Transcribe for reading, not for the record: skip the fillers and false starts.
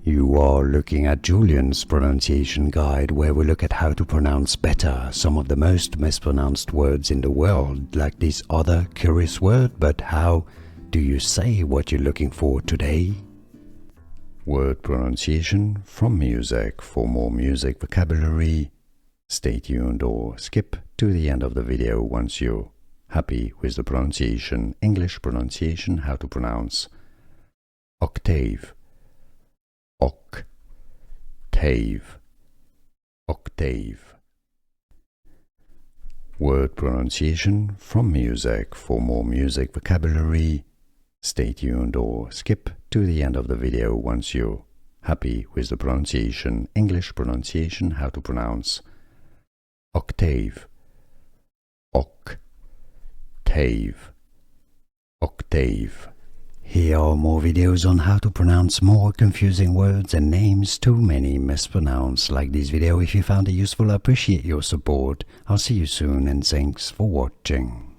You are looking at Julian's pronunciation guide, where we look at how to pronounce better some of the most mispronounced words in the world, like this other curious word. But how do you say what you're looking for today? Word pronunciation from music. For more music vocabulary, stay tuned or skip to the end of the video once you're happy with the pronunciation. English pronunciation, how to pronounce octave, octave, octave. Word pronunciation from music. For more music vocabulary, stay tuned or skip to the end of the video once you're happy with the pronunciation. English pronunciation, how to pronounce octave, octave, octave. Here are more videos on how to pronounce more confusing words and names too many mispronounced. Like this video if you found it useful. I appreciate your support. I'll see you soon and thanks for watching.